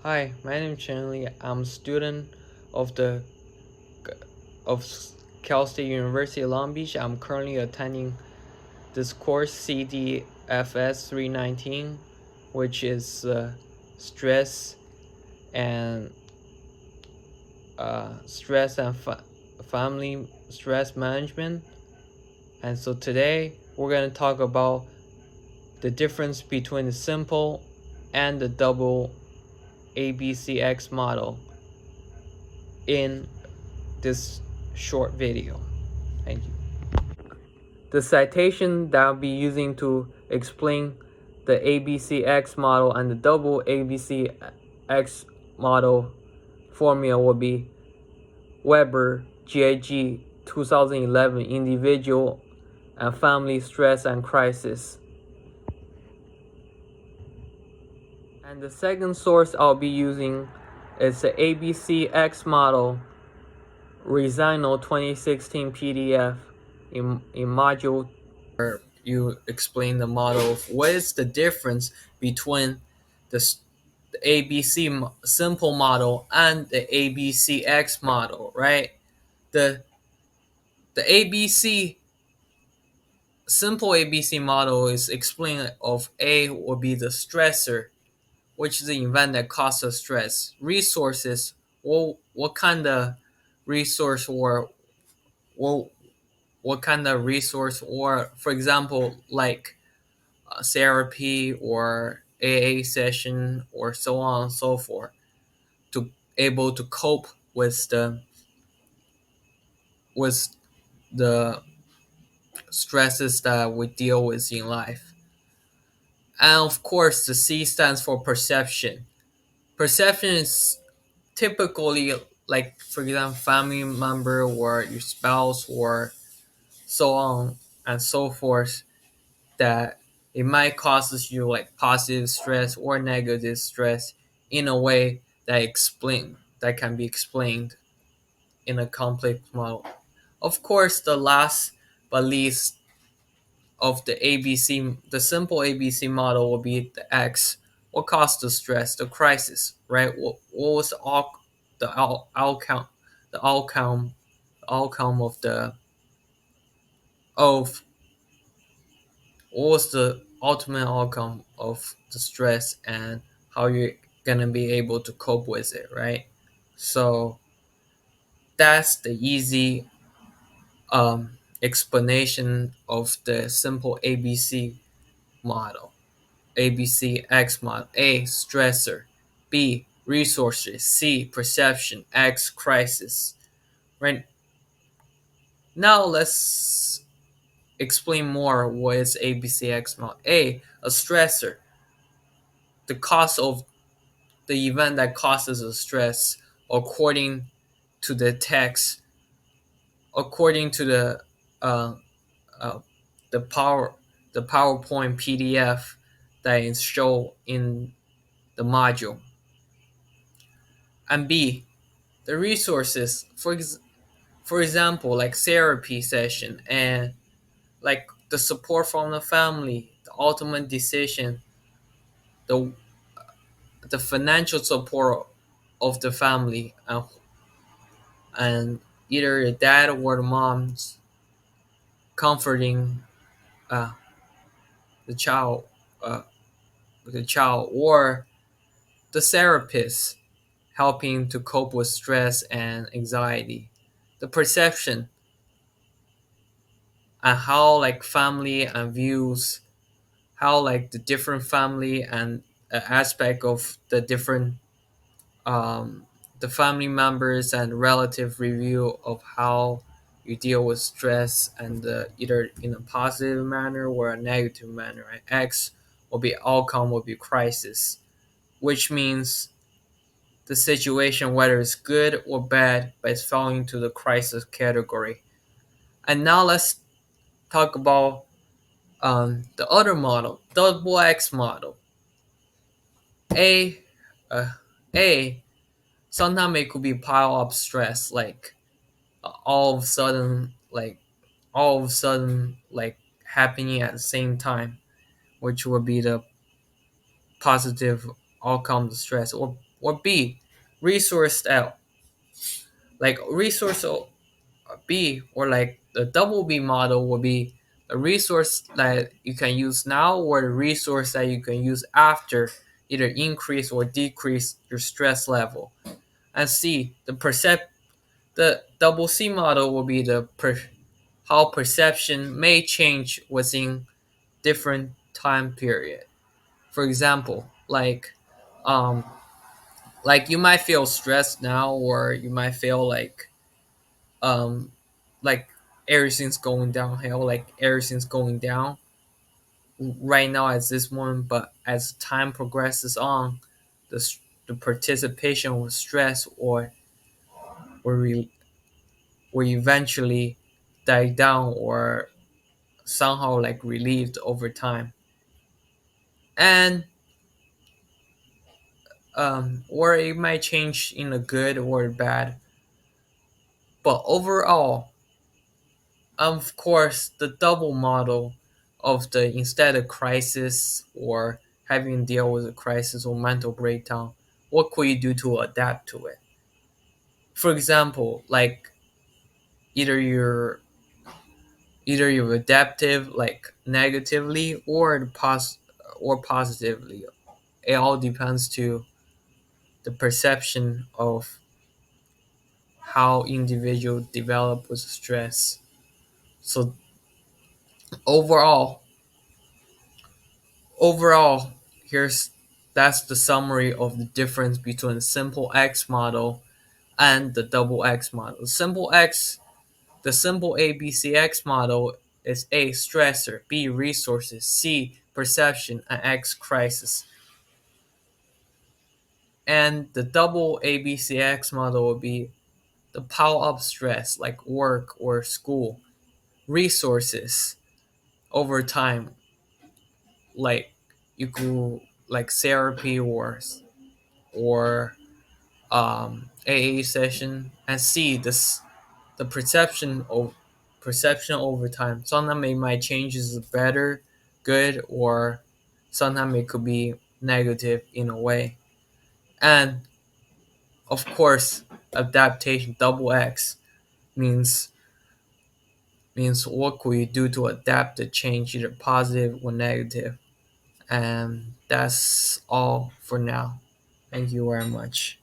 Hi, my name is Chen Li. I'm a student of the of Cal State University Long Beach. I'm currently attending this course CDFS 319, which is stress and family stress management. And so today we're going to talk about the difference between the simple and the double abcx model in this short video. Thank you. The citation that I'll be using to explain the abcx model and the double abcx model formula will be Weber, GAG 2011, Individual and Family Stress and Crisis. And the second source I'll be using is the abcx model Resignal 2016 PDF in module where you explain the model of what is the difference between the ABC simple model and the ABCX model, right? The the ABC simple ABC model is explaining of A will be the stressor, which is the event that causes stress. Resources, what kind of resource or what or for example like therapy or AA session or so on and so forth to able to cope with the stresses that we deal with in life. And of course the C stands for perception. Perception is typically like for example family member or your spouse or so on and so forth that it might causes you like positive stress or negative stress in a way that can be explained in a complex model. Of course, the last but least of the simple ABC model will be the X. What caused the stress, the crisis, right? What was outcome, the outcome, the outcome of the of what was the ultimate outcome of the stress and how you're gonna be able to cope with it, right? So that's the easy explanation of the simple ABC model. ABCX model. A, stressor. B, resources. C, perception. X, crisis. Right now, let's explain more what is ABCX model. A stressor. The cause of the event that causes the stress according to the text, according to uh, uh, the power the PowerPoint PDF that is shown in the module. And B, the resources for example like therapy session and like the support from the family, the ultimate decision, the the financial support of the family, and either the dad or the mom's comforting uh, the child, uh, or the therapist helping to cope with stress and anxiety. The perception and how like family and views, how like the different family and aspect of the different um, the family members and relative review of how you deal with stress and either in a positive manner or a negative manner. Right? X will be outcome will be crisis, which means the situation whether it's good or bad, but it's falling into the crisis category. And now let's talk about the other model, double X model. A, uh, A. Sometimes it could be pile up stress, like all of a sudden, happening at the same time, which would be the positive outcome of stress. Or Or B, resource that like resource B, or like the double B model will be a resource that you can use now or a resource that you can use after either increase or decrease your stress level. And C, the double C model will be how perception may change within different time period. For example, like you might feel stressed now, or you might feel um like everything's going downhill, like everything's going down right now at this moment. But as time progresses on, the participation with stress or re, will eventually die down or somehow like relieved over time. And or it might change in a good or bad. But overall, of course, the double model of the instead of crisis or having to deal with a crisis or mental breakdown, what could you do to adapt to it? For example, like either you're either you're adaptive like negatively or positively. It all depends to the perception of how individual develop with stress. So overall, overall, here's that's the summary of the difference between the simple X model and the double X model. The simple abcx model is A, stressor, B, resources, C, perception, and X, crisis. And the double abcx model would be the pile up stress like work or school, resources over time, like you could like therapy or AA session. And C, the perception over time. Sometimes it might change is better, good, or sometimes it could be negative in a way. And of course, adaptation double X means what could you do to adapt to change, either positive or negative. And that's all for now. Thank you very much.